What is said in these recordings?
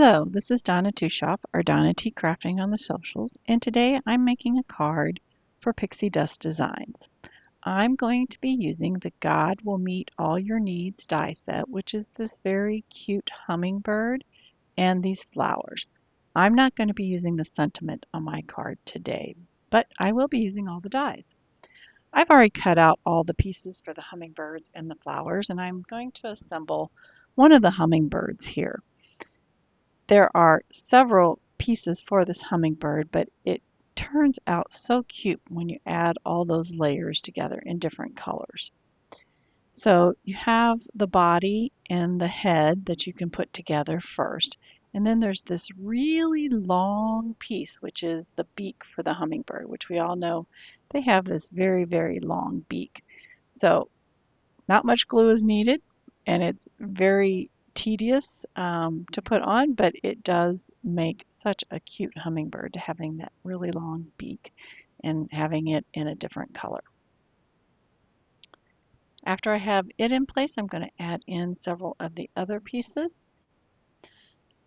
Hello, this is Donna Two Shop or Donna T Crafting on the socials, and today I'm making a card for Pixi Dust Designs. I'm going to be using the God Will Meet All Your Needs die set, which is this very cute hummingbird and these flowers. I'm not going to be using the sentiment on my card today, but I will be using all the dies. I've already cut out all the pieces for the hummingbirds and the flowers, and I'm going to assemble one of the hummingbirds here. There are several pieces for this hummingbird, but it turns out so cute when you add all those layers together in different colors. So you have the body and the head that you can put together first. And then there's this really long piece, which is the beak for the hummingbird, which we all know they have this very, very long beak. So not much glue is needed, and it's very tedious to put on, but it does make such a cute hummingbird having that really long beak and having it in a different color. After I have it in place, I'm going to add in several of the other pieces.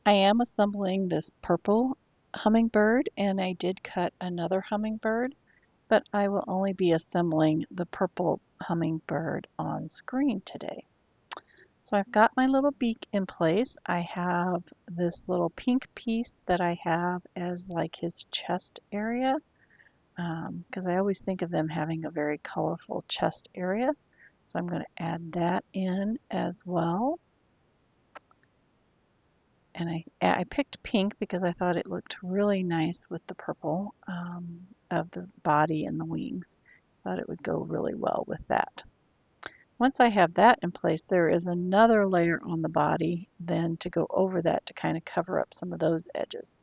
I am assembling this purple hummingbird, and I did cut another hummingbird, but I will only be assembling the purple hummingbird on screen today. So I've got my little beak in place. I have this little pink piece that I have as like his chest area, because I always think of them having a very colorful chest area. So I'm going to add that in as well. And I picked pink because I thought it looked really nice with the purple of the body and the wings. Thought it would go really well with that. Once I have that in place, there is another layer on the body then to go over that to kind of cover up some of those edges.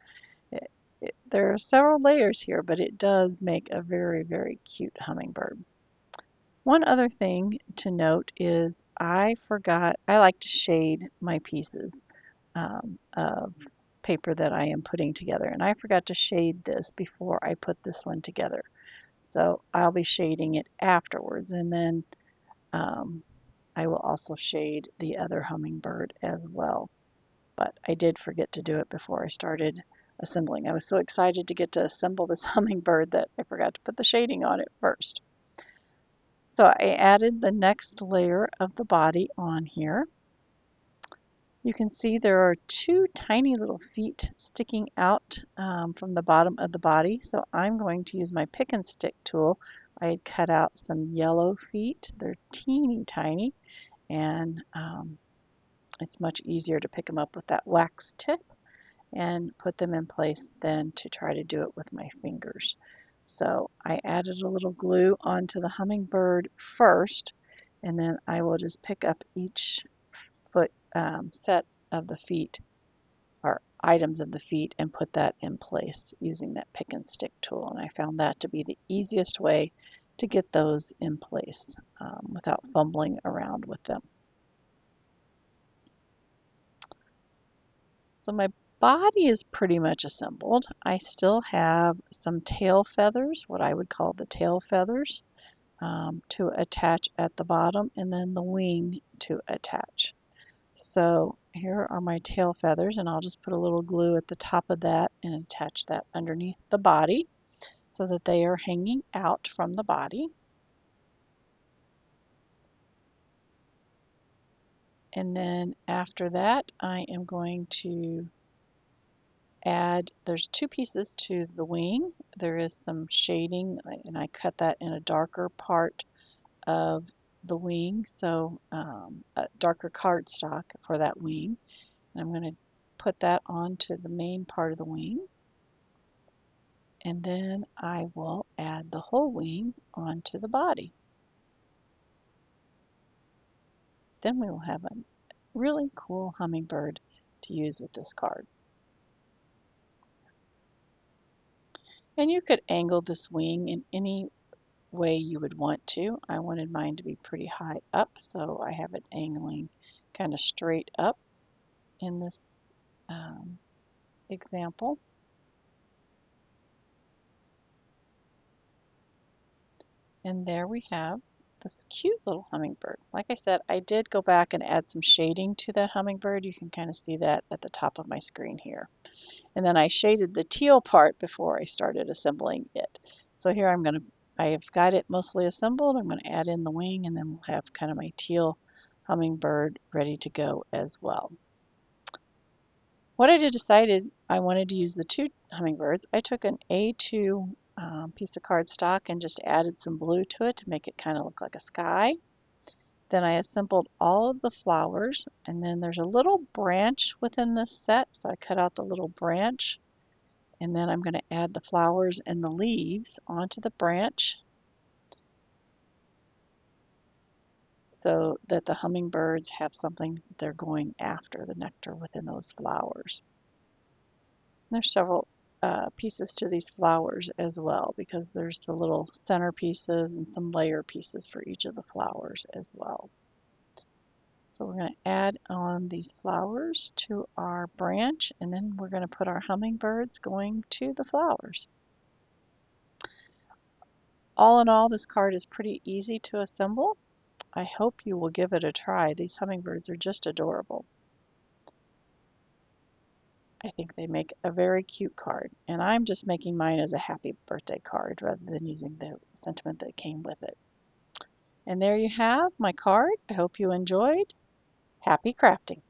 There are several layers here, but it does make a very, very cute hummingbird. One other thing to note is I like to shade my pieces of paper that I am putting together, and I forgot to shade this before I put this one together. So I'll be shading it afterwards, and then I will also shade the other hummingbird as well. But I did forget to do it before I started assembling. I was so excited to get to assemble this hummingbird that I forgot to put the shading on it first. So I added the next layer of the body on here. You can see there are two tiny little feet sticking out from the bottom of the body. So I'm going to use my pick and stick tool. I had cut out some yellow feet. They're teeny tiny, and it's much easier to pick them up with that wax tip and put them in place than to try to do it with my fingers. So I added a little glue onto the hummingbird first, and then I will just pick up each foot set of the feet or items of the feet and put that in place using that pick and stick tool. And I found that to be the easiest way to get those in place without fumbling around with them. So my body is pretty much assembled. I still have some tail feathers, what I would call the tail feathers, to attach at the bottom, and then the wing to attach. So here are my tail feathers, and I'll just put a little glue at the top of that and attach that underneath the body so that they are hanging out from the body. And then after that, I am going to there's two pieces to the wing. There is some shading, and I cut that in a darker part of the wing, so a darker cardstock for that wing. And I'm going to put that onto the main part of the wing, and then I will add the whole wing onto the body. Then we will have a really cool hummingbird to use with this card. And you could angle this wing in any way you would want to. I wanted mine to be pretty high up, so I have it angling kind of straight up in this example. And there we have this cute little hummingbird. Like I said, I did go back and add some shading to that hummingbird. You can kind of see that at the top of my screen here. And then I shaded the teal part before I started assembling it. So here I have got it mostly assembled. I'm going to add in the wing, and then we'll have kind of my teal hummingbird ready to go as well. What I decided I wanted to use the two hummingbirds, I took an A2 piece of cardstock and just added some blue to it to make it kind of look like a sky. Then I assembled all of the flowers, and then there's a little branch within this set, so I cut out the little branch, and then I'm going to add the flowers and the leaves onto the branch so that the hummingbirds have something they're going after, the nectar within those flowers. There's several pieces to these flowers as well, because there's the little center pieces and some layer pieces for each of the flowers as well. So we're going to add on these flowers to our branch, and then we're going to put our hummingbirds going to the flowers. All in all, this card is pretty easy to assemble. I hope you will give it a try. These hummingbirds are just adorable. I think they make a very cute card, and I'm just making mine as a happy birthday card rather than using the sentiment that came with it. And there you have my card. I hope you enjoyed. Happy crafting!